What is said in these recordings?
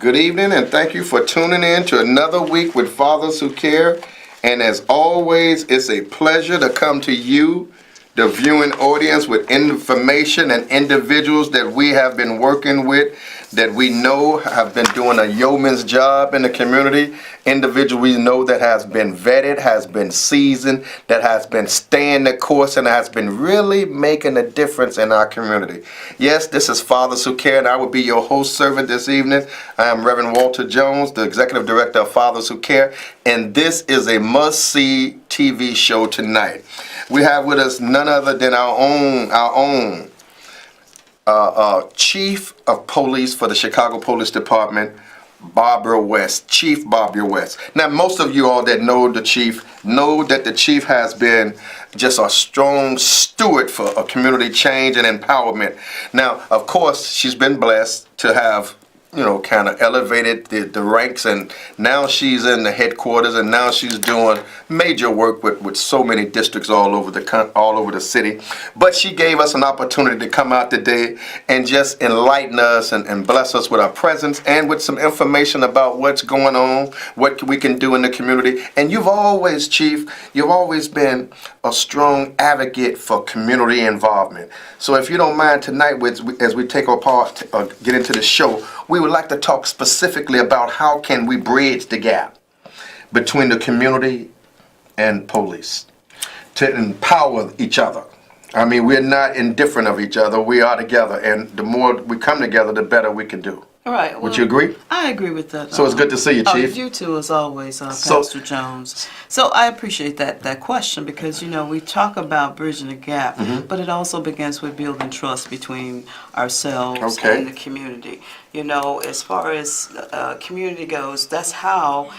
Good evening, and thank you for tuning in to another week with Fathers Who Care. And as always, it's a pleasure to come to you, the viewing audience, with information and individuals that we have been working with, that we know have been doing a yeoman's job in the community. Individuals we know that has been vetted, has been seasoned, that has been staying the course, and has been really making a difference in our community. Yes, this is Fathers Who Care, and I will be your host servant this evening. I am Reverend Walter Jones, the Executive Director of Fathers Who Care, and this is a must-see TV show tonight. We have with us none other than our own Chief of Police for the Chicago Police Department, Barber West, Chief Barber West. Now, most of you all that know the Chief know that the Chief has been just a strong steward for a community change and empowerment. Now, of course, she's been blessed to have, kind of elevated the ranks, and now she's in the headquarters, and now she's doing major work with so many districts all over the city. But she gave us an opportunity to come out today and just enlighten us and bless us with our presence and with some information about what's going on, what we can do in the community. And you've always, Chief, been a strong advocate for community involvement. So if you don't mind tonight, as we take our part, get into the show, we would like to talk specifically about how can we bridge the gap between the community and police to empower each other. I mean, we're not indifferent of each other. We are together, and the more we come together, the better we can do. All right. Well, would you agree? I agree with that. So it's good to see you, Chief. You too, as always, Pastor Jones. So I appreciate that question because, we talk about bridging the gap, but it also begins with building trust between ourselves and the community. As far as community goes, that's how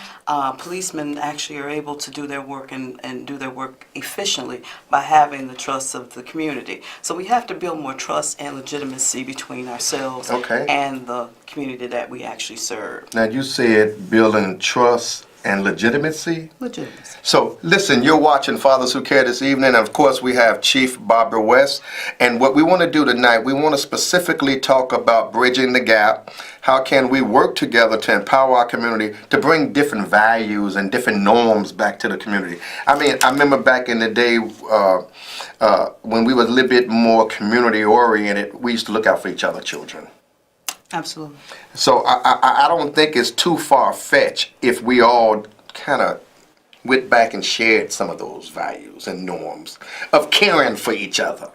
policemen actually are able to do their work and do their work efficiently by having the trust of the community. So we have to build more trust and legitimacy between ourselves and the community that we actually serve. Now, you said building trust and legitimacy? Legitimacy. So, listen, you're watching Fathers Who Care this evening, and of course we have Chief Barber West, and what we want to do tonight, we want to specifically talk about bridging the gap. How can we work together to empower our community to bring different values and different norms back to the community? I mean, I remember back in the day when we were a little bit more community oriented, we used to look out for each other's children. Absolutely. So I don't think it's too far-fetched if we all kind of went back and shared some of those values and norms of caring for each other.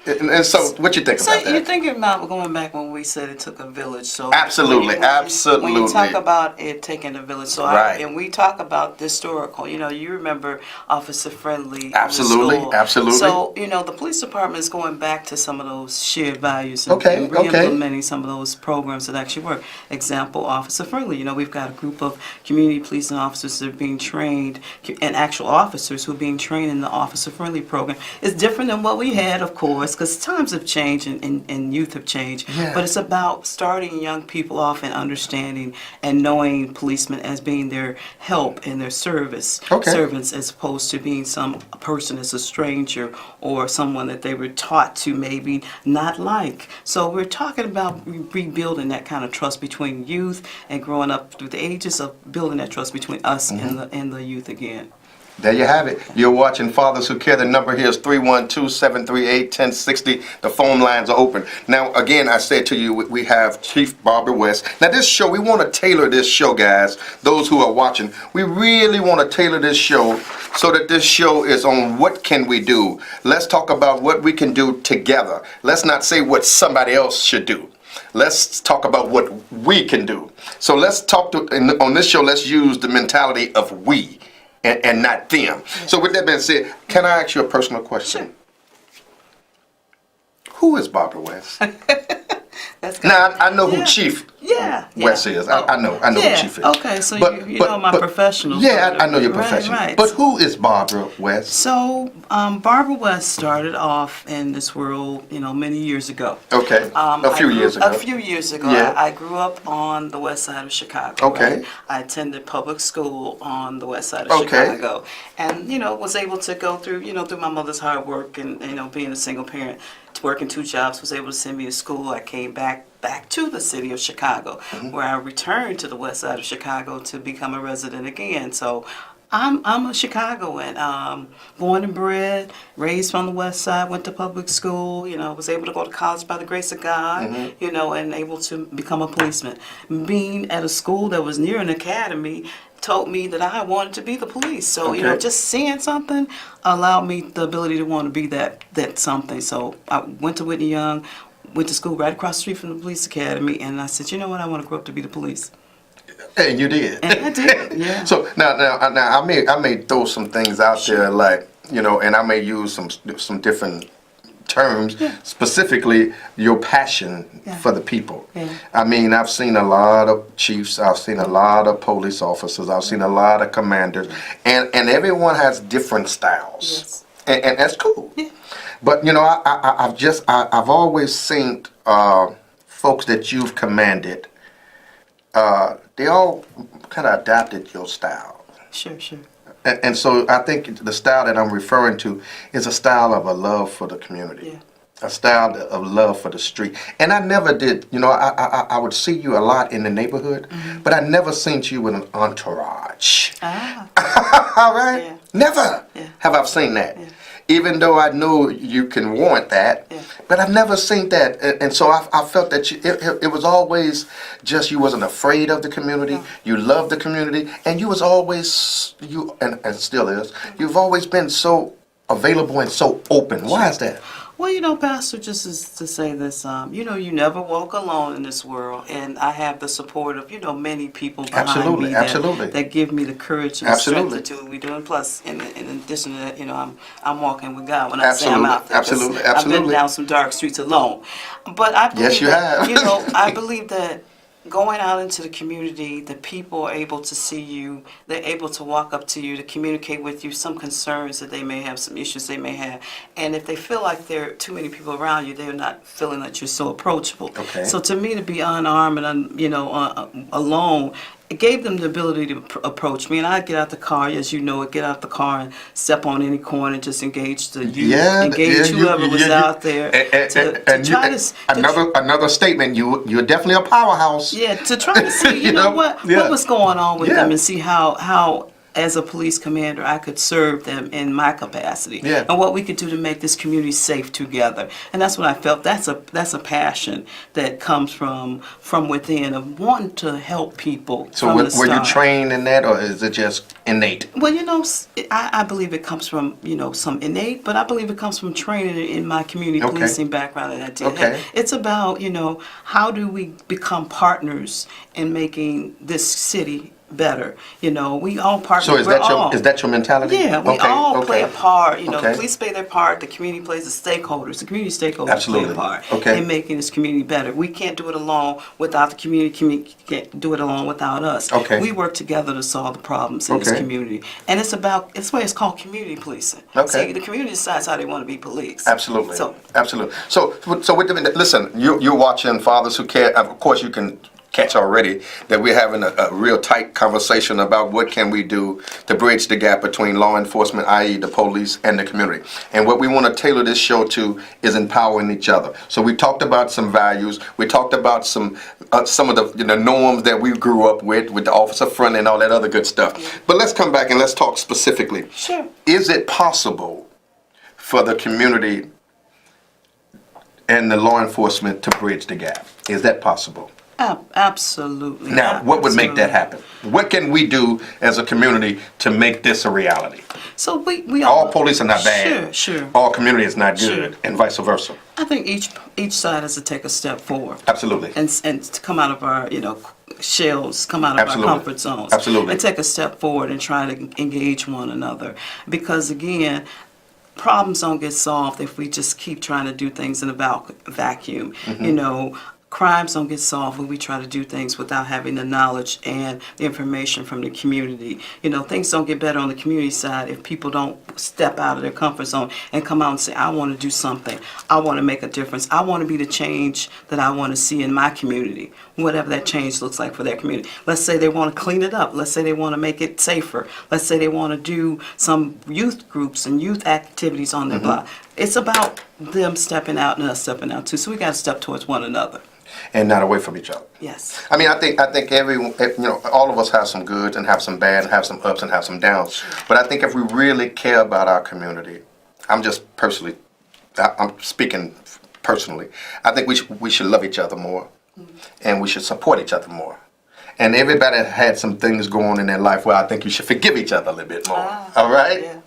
And so, what you think about that? So you're thinking about going back when we said it took a village. So absolutely. When you talk about it taking a village, so and we talk about the historical. You remember Officer Friendly. Absolutely. So the police department is going back to some of those shared values and re-implementing some of those programs that actually work. Example, Officer Friendly. We've got a group of community policing officers that are being trained, and actual officers who are being trained in the Officer Friendly program. It's different than what we had, of course, because times have changed and youth have changed. But it's about starting young people off and understanding and knowing policemen as being their help and their servants, as opposed to being some person as a stranger or someone that they were taught to maybe not like. So we're talking about rebuilding that kind of trust between youth and growing up through the ages of building that trust between us and the youth again. There you have it. You're watching Fathers Who Care. The number here is 312-738-1060. The phone lines are open. Now, again, I said to you, we have Chief Barber West. Now, this show, we want to tailor this show, guys. Those who are watching, we really want to tailor this show so that this show is on what can we do. Let's talk about what we can do together. Let's not say what somebody else should do. Let's talk about what we can do. So let's talk on this show, let's use the mentality of we. And not them. So with that being said, can I ask you a personal question? Sure. Who is Barber West? Now, I know who Chief West is. I know who Chief is. Okay, so you know my professional. Yeah, I know your professional. Right. But who is Barber West? So, Barber West started off in this world, many years ago. Okay, a few years ago. A few years ago. Yeah. I grew up on the west side of Chicago. Okay. Right? I attended public school on the west side of Chicago. And, was able to go through, through my mother's hard work and, being a single parent, working two jobs, was able to send me to school. I came back back to the city of Chicago, where I returned to the west side of Chicago to become a resident again. So I'm a Chicagoan, born and bred, raised from the west side, went to public school, was able to go to college by the grace of God, and able to become a policeman. Being at a school that was near an academy told me that I wanted to be the police. So, just seeing something allowed me the ability to want to be that something. So I went to Whitney Young, went to school right across the street from the police academy, and I said, you know what, I want to grow up to be the police. And you did. And I did, yeah. So now I may throw some things out there, like, and I may use some different terms, specifically your passion for the people. Yeah. I mean, I've seen a lot of chiefs, I've seen a lot of police officers, I've seen a lot of commanders, and everyone has different styles, and that's cool. Yeah. But I've always seen folks that you've commanded. They all kind of adapted your style. Sure. And so I think the style that I'm referring to is a style of a love for the community, a style of love for the street. And I never did, I would see you a lot in the neighborhood, but I never seen you with an entourage. All right? Yeah. Never have I seen that. Yeah. Even though I know you can warrant that, but I've never seen that, and so I felt that it was always just you wasn't afraid of the community, you loved the community, and you was always, and still is, you've always been so available and so open. Why is that? Well, Pastor, just to say this, you never walk alone in this world, and I have the support of, many people behind me that give me the courage and strength to do what we do. And plus, in addition to that, I'm walking with God when I say I'm out there. Absolutely. I've been down some dark streets alone. But I believe I believe that going out into the community, the people are able to see you, they're able to walk up to you, to communicate with you some concerns that they may have, some issues they may have. And if they feel like there are too many people around you, they're not feeling that you're so approachable. Okay. So to me, to be unarmed and, alone, it gave them the ability to approach me, and I'd get out the car, as you know, get out the car and step on any corner and just engage the youth, whoever was out there. Another statement, you're definitely a powerhouse. Yeah, to try to see, what was going on with them and see how as a police commander, I could serve them in my capacity, and what we could do to make this community safe together. And that's what I felt. That's a passion that comes from within, of wanting to help people. So were you trained in that, or is it just innate? Well, I believe it comes from some innate, but I believe it comes from training in my community policing background that I did. Okay. It's about how do we become partners in making this city better. We all partner. So is that your mentality? Yeah, we all play a part. The police play their part. The community plays the stakeholders. The community stakeholders play a part in making this community better. We can't do it alone without the community. Community can't do it alone without us. Okay. We work together to solve the problems in this community, and it's why it's called community policing. Okay. See, the community decides how they want to be policed. Absolutely. Absolutely. So with the listen, you're watching Fathers Who Care. Of course, you can catch already that we're having a real tight conversation about what can we do to bridge the gap between law enforcement, i.e. the police, and the community. And what we want to tailor this show to is empowering each other. So we talked about some values. We talked about some of the norms that we grew up with the officer front and all that other good stuff. But let's come back and let's talk specifically. Sure. Is it possible for the community and the law enforcement to bridge the gap? Is that possible? Absolutely. Now, what would make that happen? What can we do as a community to make this a reality? So we all police are not bad. Sure. All community is not good, and vice versa. I think each side has to take a step forward. Absolutely. And to come out of our shells, come out of our comfort zones. Absolutely. And take a step forward and try to engage one another, because again, problems don't get solved if we just keep trying to do things in a vacuum. Crimes don't get solved when we try to do things without having the knowledge and the information from the community. Things don't get better on the community side if people don't step out of their comfort zone and come out and say, I want to do something. I want to make a difference. I want to be the change that I want to see in my community, whatever that change looks like for their community. Let's say they want to clean it up. Let's say they want to make it safer. Let's say they want to do some youth groups and youth activities on their block. It's about them stepping out and us stepping out too. So we got to step towards one another. And not away from each other. Yes. I mean, I think all of us have some goods and have some bad and have some ups and have some downs. Sure. But I think if we really care about our community, I'm speaking personally, I think we should love each other more, and we should support each other more. And everybody had some things going on in their life where I think you should forgive each other a little bit more. All right? Yeah.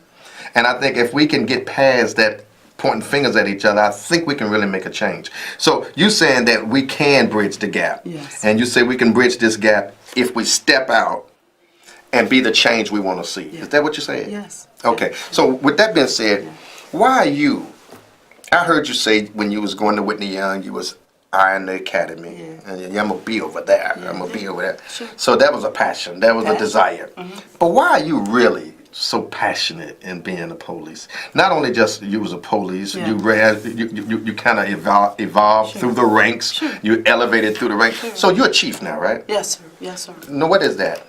And I think if we can get past that pointing fingers at each other, I think we can really make a change. So you saying that we can bridge the gap. Yes. And you say we can bridge this gap if we step out and be the change we want to see. Yeah. Is that what you're saying? Yes. Okay. So with that being said, why are you? I heard you say when you was going to Whitney Young, you was eyeing the academy. Yeah. And I'm going to be over there. Yeah. I'm going to be over there. Sure. So that was a passion. That was a desire. Mm-hmm. But why are you really so passionate in being a police? Not only just you was a police, Yeah. you kind of evolved Sure. through the ranks. Sure. You elevated through the ranks. Sure. So you're a chief now, right? Yes, sir. Yes, sir. No, what is that?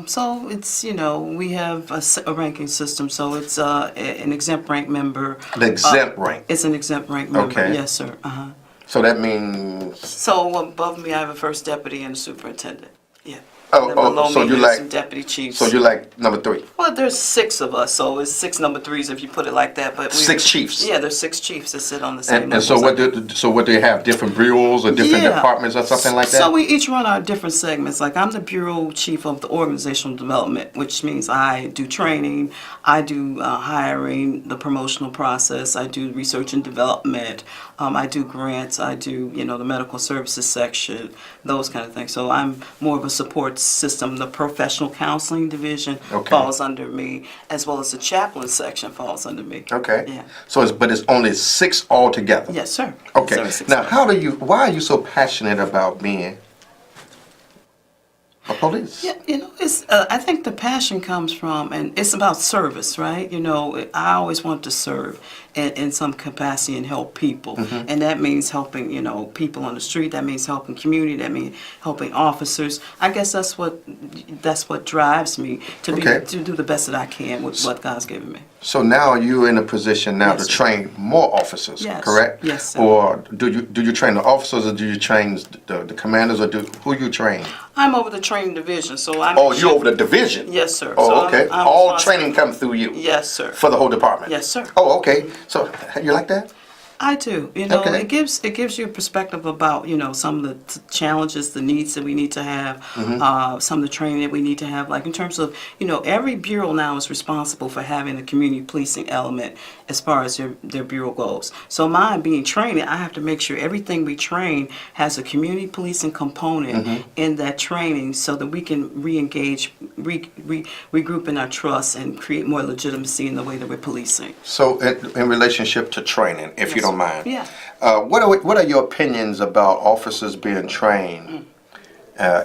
So it's, we have a ranking system. So it's an exempt rank member. The exempt rank. It's an exempt rank member. Okay. Yes, sir. Uh-huh. So that means. So above me, I have a first deputy and a superintendent. Yeah. Oh, And then below so me, you there's like. some deputy chiefs. So you're like number 3. Well, there's 6 of us, so it's 6 number 3s if you put it like that. But 6 chiefs. Yeah, there's 6 chiefs that sit on the same. And so what do they have? Different bureaus or different Yeah. departments or something like that? So we each run our different segments. Like I'm the bureau chief of the organizational development, which means I do training, I do hiring, the promotional process, I do research and development, I do grants, I do the medical services section, those kind of things. So I'm more of a support system. The professional counseling division falls under me, as well as the chaplain section falls under me. Okay. Yeah. So it's only 6 altogether. Yes, sir. Okay. Yes, sir, 6 Now, altogether. why are you so passionate about being a police? Yeah, it's. I think the passion comes from, and it's about service, right? I always want to serve in some capacity and help people, and that means helping, people on the street. That means helping community. That means helping officers. I guess that's what drives me to do the best that I can with what God's given me. So now you're in a position now Yes, to sir. train more officers, Yes. correct? Yes, sir. Or do you train the officers, or do you train the commanders, or who you train? I'm over the training division, so I'm. Oh, you're over the division. Yes, sir. Oh, So okay. I'm All responsible. training comes through you. Yes, sir. For the whole department. Yes, sir. Oh, okay. So you like that? I do. Okay. It gives you a perspective about some of the challenges, the needs that we need to have, some of the training that we need to have. Like in terms of every bureau now is responsible for having a community policing element as far as their bureau goes. So mine being training, I have to make sure everything we train has a community policing component in that training, so that we can re-engage, regroup in our trust, and create more legitimacy in the way that we're policing. So in relationship to training, if you don't mind, Yeah. what are your opinions about officers being trained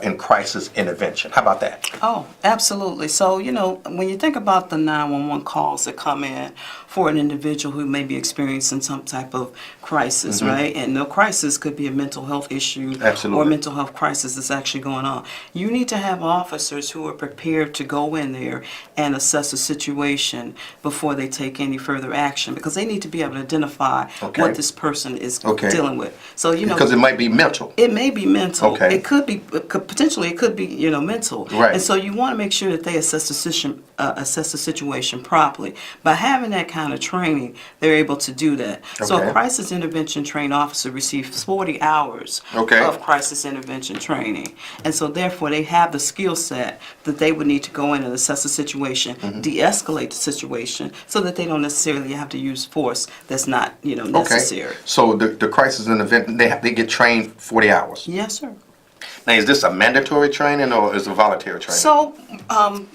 in crisis intervention? How about that? Oh, absolutely. So, when you think about the 911 calls that come in for an individual who may be experiencing some type of crisis, right? And the crisis could be a mental health issue Absolutely. or a mental health crisis that's actually going on. You need to have officers who are prepared to go in there and assess a situation before they take any further action, because they need to be able to identify what this person is dealing with. So, Because it might be mental. it may be mental. Okay. It could be potentially. It could be mental. Right. And so you want to make sure that they assess the situation properly. By having that kind of training, they're able to do that. So Okay. a crisis intervention trained officer receives 40 hours of crisis intervention training, and so therefore they have the skill set that they would need to go in and assess the situation, de-escalate the situation, so that they don't necessarily have to use force that's not necessary. Okay. So the crisis intervention, they get trained 40 hours. Yes, sir. Now, is this a mandatory training or is it voluntary training? So,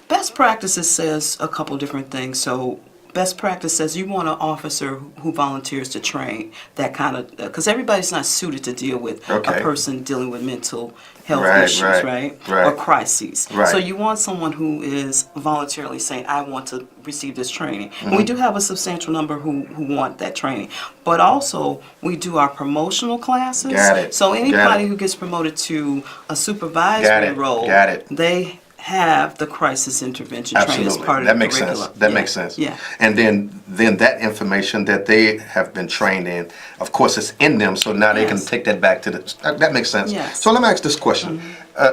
best practices says a couple different things. So, best practice says you want an officer who volunteers to train that kind of, because everybody's not suited to deal with a person dealing with mental health issues, right? Or crises. Right. So you want someone who is voluntarily saying, I want to receive this training. And we do have a substantial number who want that training. But also, we do our promotional classes. Got it. So anybody who gets promoted to a supervisory role, they have the crisis intervention training as Absolutely. part of That the makes curriculum. sense. That Yeah. makes sense. Yeah. And then that information that they have been trained in, of course, it's in them. So now they can Yes. take that back to the. That makes sense. Yes. So let me ask this question,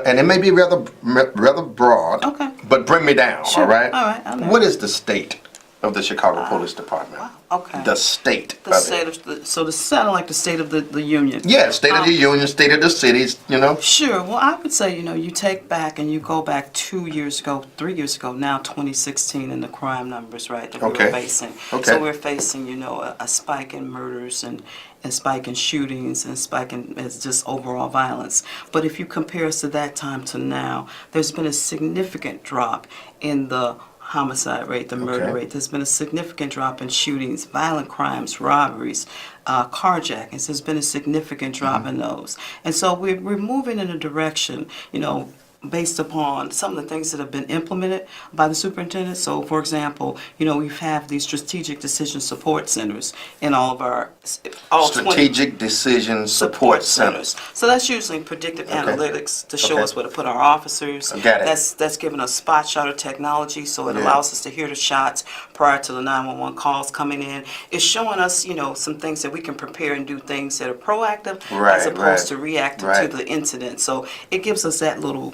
and it may be rather broad. Okay. But bring me down. Sure. All right. All right, I know. What is the state of the Chicago Police Department? Wow. Okay. The state. The state of the, so the sound like the state of the union. Yeah, state of the union, state of the cities. You know. Sure. Well, I would say, you take back and you go back 2 years ago, 3 years ago, now 2016, and the crime numbers, right, that Okay. we're facing. Okay. So we're facing, a spike in murders and spike in shootings and spike in just overall violence. But if you compare us to that time to now, there's been a significant drop in the homicide rate, the murder Okay. rate. There's been a significant drop in shootings, violent crimes, robberies, carjackings. There's been a significant drop in those. And so we're moving in a direction, based upon some of the things that have been implemented by the superintendent. So, for example, we have these strategic decision support centers in all of our all 20 Strategic Decision Support Centers. So that's using predictive analytics to show Okay. us where to put our officers. Got it. That's giving us spot shotter technology, so it Yeah. allows us to hear the shots prior to the 911 calls coming in. It's showing us, some things that we can prepare and do things that are proactive Right, as opposed right, to reactive right. to the incident. So it gives us that little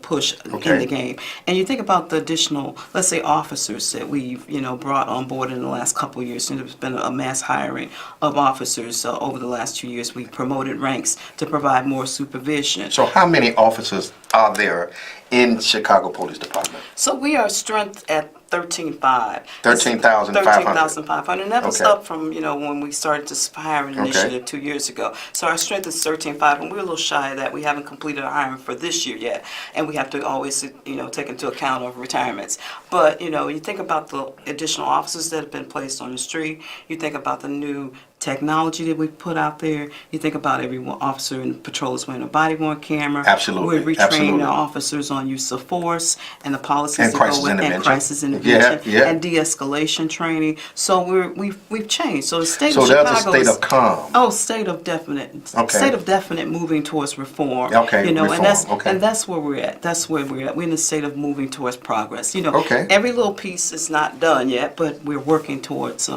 push Okay. in the game. And you think about the additional, let's say, officers that we've brought on board in the last couple of years. And there's been a mass hiring of officers over the last 2 years. We promoted ranks to provide more supervision. So how many officers are there in Chicago Police Department? So we are strength at 13,500. 13,500. 13,500. And that was Okay. up from, when we started this hiring initiative 2 years ago. So our strength is 13,500. And we're a little shy of that. We haven't completed our hiring for this year yet. And we have to always, take into account of retirements. But, you think about the additional officers that have been placed on the street. You think about the new technology that we put out there. You think about every officer in patrol is wearing a body-worn camera. Absolutely, We're retraining absolutely. our officers on use of force and the policies And that crisis go with intervention. and crisis intervention Yeah. and de-escalation training. So we've changed. So the state So of there's Chicago a state is, of calm. oh, state of definite moving towards reform. Okay, and reform, okay. that's where we're at. That's where we're at. We're in the state of moving towards progress. Okay. Every little piece is not done yet, but we're working towards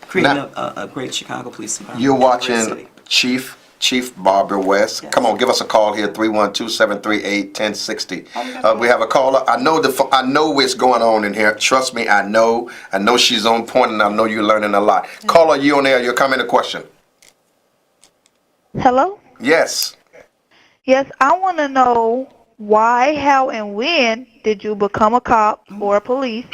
creating Now- a great Chicago Police Department. You're a great watching city. Chief Barber West. Yes. Come on, give us a call here, 312-738-1060. Okay. We have a caller. I know what's going on in here. Trust me, I know. I know she's on point, and I know you're learning a lot. Caller, you on there? Your comment or question? Hello? Yes. Yes, I want to know why, how, and when did you become a cop or a police?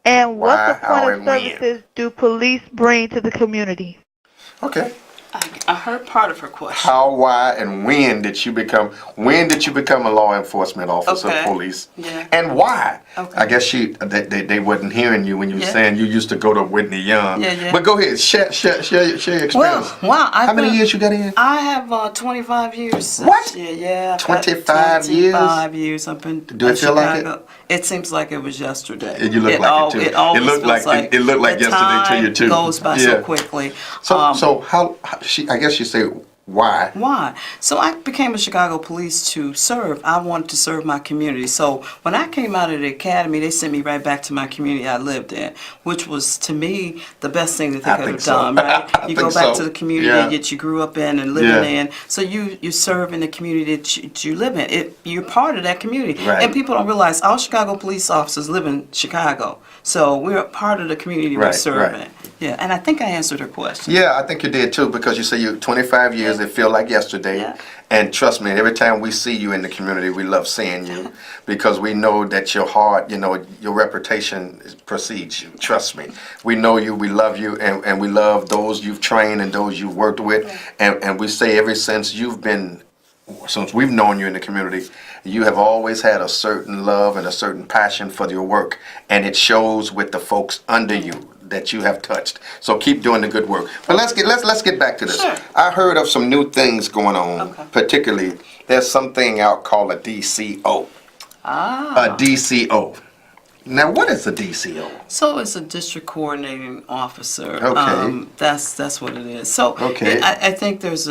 And what Why, the how, point of and when? services do police bring to the community? Okay. I heard part of her question. How, why, and when did you become a law enforcement officer, Okay. police? Yeah. And why? Okay. I guess they wasn't hearing you when you were Yeah. saying you used to go to Whitney Young. Yeah. But go ahead, share your experience. Wow. How many years you got in? I have 25 years. What? Yeah. I've got 25 years? 25 years. I've been Do it in feel like Chicago. It seems like it was yesterday. And you look like it, too. It always It looked feels like- it looked like the yesterday to you, too. Time goes by Yeah. so quickly. So how I guess you say why? Why? So I became a Chicago police to serve. I wanted to serve my community. So when I came out of the academy, they sent me right back to my community I lived in, which was, to me, the best thing that they I could think have so. done, right? I You go think back so. to the community Yeah. that you grew up in and living Yeah. in. So you serve in the community that you live in. You're part of that community. Right. And people don't realize all Chicago police officers live in Chicago. So we're a part of the community we Right, serve right. in. Yeah, and I think I answered her question. Yeah, I think you did too, because you say you 25 years, it feel like yesterday. Yeah. And trust me, every time we see you in the community, we love seeing you because we know that your heart, your reputation precedes you. Trust me. We know you, we love you, and we love those you've trained and those you've worked with. And we say ever since we've known you in the community, you have always had a certain love and a certain passion for your work, and it shows with the folks under you that you have touched. So keep doing the good work. But let's get back to this. Sure. I heard of some new things going on. Okay. Particularly, there's something out called a DCO. A DCO. Now, what is a DCO? So it's a district coordinating officer. Okay. That's what it is. So Okay. I think there's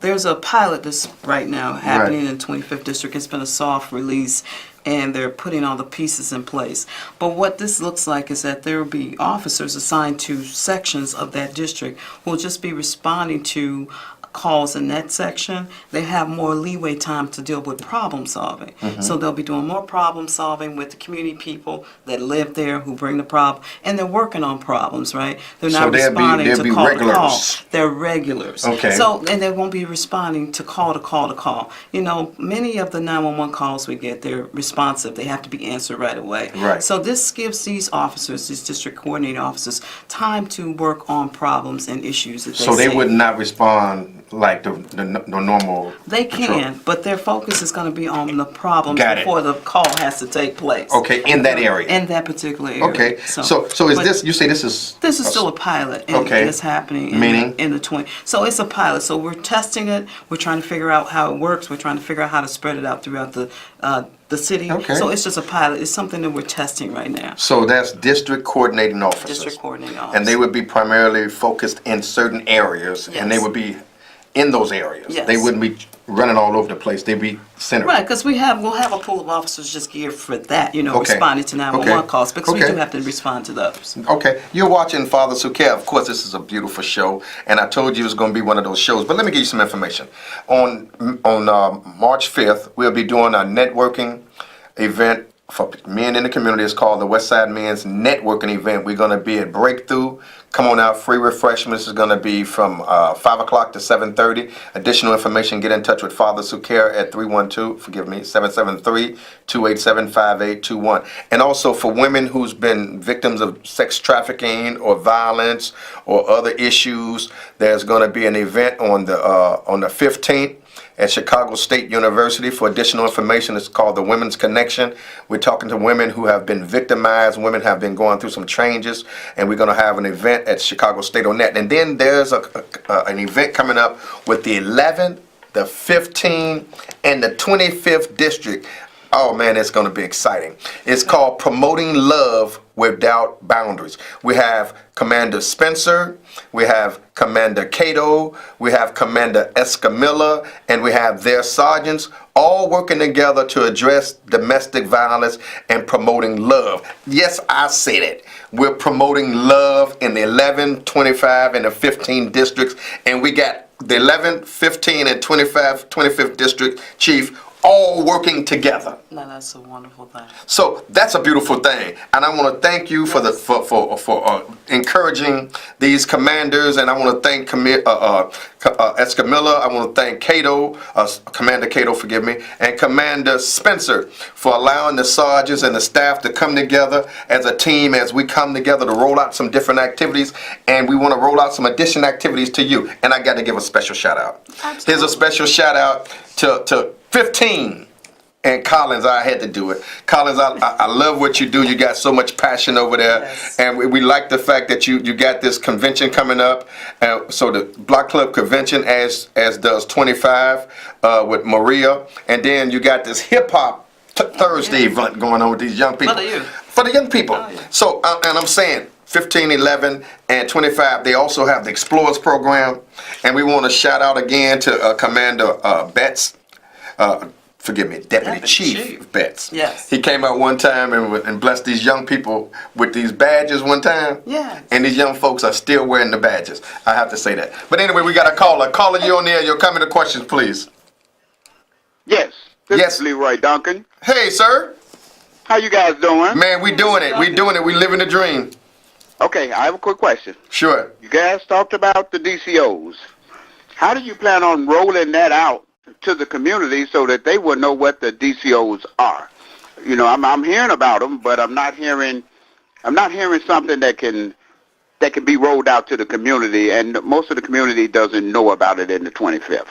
There's a pilot that's right now happening in 25th District. It's been a soft release, and they're putting all the pieces in place. But what this looks like is that there will be officers assigned to sections of that district who will just be responding to calls in that section. They have more leeway time to deal with problem solving. So they'll be doing more problem solving with the community people that live there who bring the problem, and they're working on problems, right? They're not responding to call to call. They're regulars. Okay. So, and they won't be responding to call to call to call. You know, many of the 911 calls we get, they're responsive. They have to be answered right away. Right. So this gives these officers, these district coordinating officers, time to work on problems and issues that they see. So they would not respond like the normal They patrol. can, but their focus is going to be on the problems Got it. before the call has to take place. Okay, in that area. In that particular area. Okay, so is but this, you say this is... This is still a pilot, and Okay. it's happening in, Meaning? in the 20. So it's a pilot. So we're testing it. We're trying to figure out how it works. We're trying to figure out how to spread it out throughout the city. Okay. So it's just a pilot. It's something that we're testing right now. So that's district coordinating officers. District coordinating officers. And they would be primarily focused in certain areas, and they Yes. would be in those areas. Yes. They wouldn't be running all over the place. They'd be centered. Right, because we'll have a pool of officers just geared for that, you know, Okay. responding to 911 Okay. calls, because we Okay. do have to respond to those. Okay, you're watching Father Suker. Of course, this is a beautiful show, and I told you it was going to be one of those shows. But let me give you some information. On March 5th, we'll be doing a networking event for men in the community. It's called the Westside Men's Networking Event. We're going to be at Breakthrough. Come on out, free refreshments is going to be from 5 o'clock to 7:30. Additional information, get in touch with Father Suker at 773-287-5821. And also for women who's been victims of sex trafficking or violence or other issues, there's going to be an event on the 15th at Chicago State University. For additional information, it's called the Women's Connection. We're talking to women who have been victimized. Women have been going through some changes, and we're going to have an event at Chicago State on that. And then there's an event coming up with the 11th, the 15th, and the 25th district. Oh man, it's going to be exciting. It's called Promoting Love Without Boundaries. We have Commander Spencer, we have Commander Cato, we have Commander Escamilla, and we have their sergeants all working together to address domestic violence and promoting love. Yes, I said it. We're promoting love in the 11, 25, and the 15 districts, and we got the 11th, 15, and 25th district chief all working together. No, that's a wonderful thing. So that's a beautiful thing, and I want to thank you for encouraging these commanders, and I want to thank Escamilla. I want to thank Cato, Commander Cato, forgive me, and Commander Spencer for allowing the sergeants and the staff to come together as a team as we come together to roll out some different activities, and we want to roll out some additional activities to you. And I got to give a special shout out. Absolutely. Here's a special shout out to 15. And Collins, I had to do it. Collins, I love what you do. You got so much passion over there. Yes. And we like the fact that you got this convention coming up. So the Block Club convention, as does 25 with Maria. And then you got this hip-hop Thursday event going on with these young people. For the youth. For the young people. Oh, yeah. So, and I'm saying, 15, 11, and 25, they also have the Explorers program. And we want to shout out again to Commander Betts. Forgive me, Deputy Chief Betts. Yes. He came out one time and blessed these young people with these badges one time. Yes. And these young folks are still wearing the badges. I have to say that. But anyway, we got a caller. Caller, you on the air. Your comment or questions, please. Yes. This Yes. is Leroy Duncan. Hey, sir. How you guys doing? Man, we doing it. We doing it. We living the dream. Okay, I have a quick question. Sure. You guys talked about the DCOs. How do you plan on rolling that out to the community so that they will know what the DCOs are? You know, I'm hearing about them, but I'm not hearing something that can be rolled out to the community, and most of the community doesn't know about it in the 25th.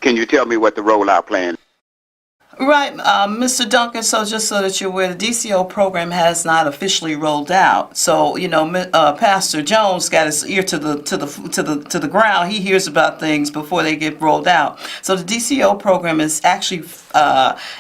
Can you tell me what the rollout plan is? Right, Mr. Duncan. So just so that you're aware, the DCO program has not officially rolled out. So Pastor Jones got his ear to the ground. He hears about things before they get rolled out. So the DCO program is actually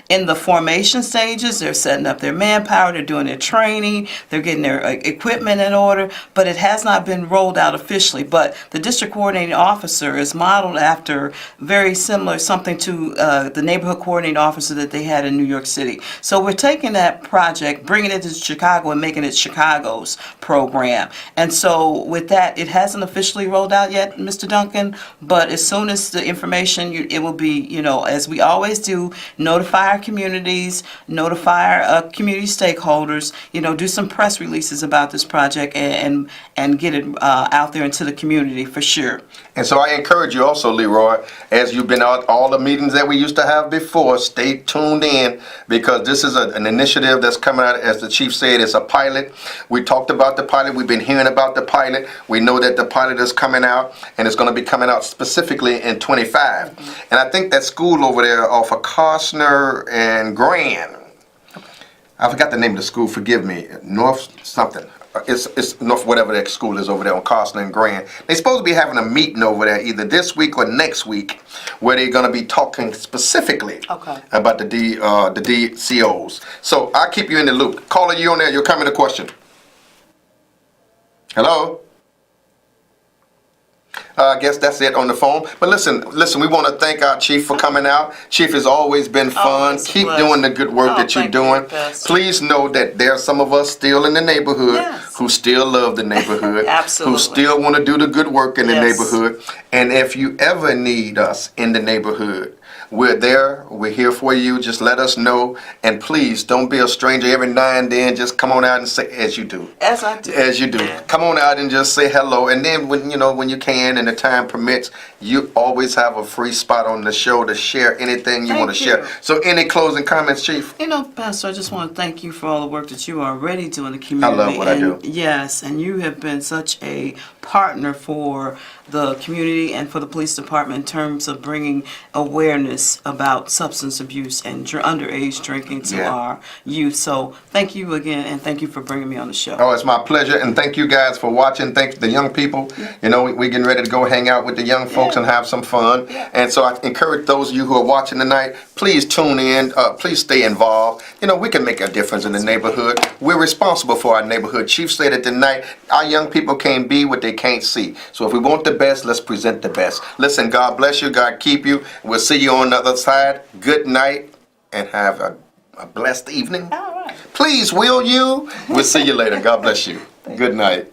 in the formation stages. They're setting up their manpower. They're doing their training. They're getting their equipment in order. But it has not been rolled out officially. But the district coordinating officer is modeled after very similar something to the neighborhood coordinating officer that they had in New York City. So we're taking that project, bringing it to Chicago and making it Chicago's program. And so with that, it hasn't officially rolled out yet, Mr. Duncan, but as soon as the information, it will be, as we always do, notify our communities, notify our community stakeholders, do some press releases about this project and get it out there into the community for sure. And so I encourage you also, Leroy, as you've been at all the meetings that we used to have before, stay tuned in, because this is an initiative that's coming out, as the chief said, it's a pilot. We talked about the pilot. We've been hearing about the pilot. We know that the pilot is coming out, and it's going to be coming out specifically in 25. And I think that school over there off of Costner and Grand, I forgot the name of the school, forgive me, North something. It's North whatever that school is over there on Costner and Grand. They're supposed to be having a meeting over there either this week or next week, where they're going to be talking specifically about the DCOs. So I'll keep you in the loop. Caller, you on there? You're coming to question. Hello? I guess that's it on the phone. But listen, we want to thank our chief for coming out. Chief has always been fun. Keep doing the good work that you're doing. Please know that there are some of us still in the neighborhood who still love the neighborhood, who still want to do the good work in the neighborhood. And if you ever need us in the neighborhood, we're there. We're here for you. Just let us know. And please don't be a stranger. Every now and then, just come on out and say, as you do. As I do. As you do. Yeah. Come on out and just say hello. And then when you can and the time permits, you always have a free spot on the show to share anything you want to share. So any closing comments, Chief? Pastor, I just want to thank you for all the work that you are already doing in the community. I love what I do. Yes, and you have been such a partner for the community and for the police department in terms of bringing awareness about substance abuse and underage drinking to our youth. So thank you again, and thank you for bringing me on the show. Oh, it's my pleasure, and thank you guys for watching. Thank the young people. We're getting ready to go hang out with the young folks and have some fun. And so I encourage those of you who are watching tonight, please tune in. Please stay involved. We can make a difference in the neighborhood. We're responsible for our neighborhood. Chief said it tonight. Our young people can't be what they can't see. So if we want the best, let's present the best. Listen, God bless you. God keep you. We'll see you on the other side. Good night, and have a blessed evening. All right. Please, will you? We'll see you later. God bless you. Good night.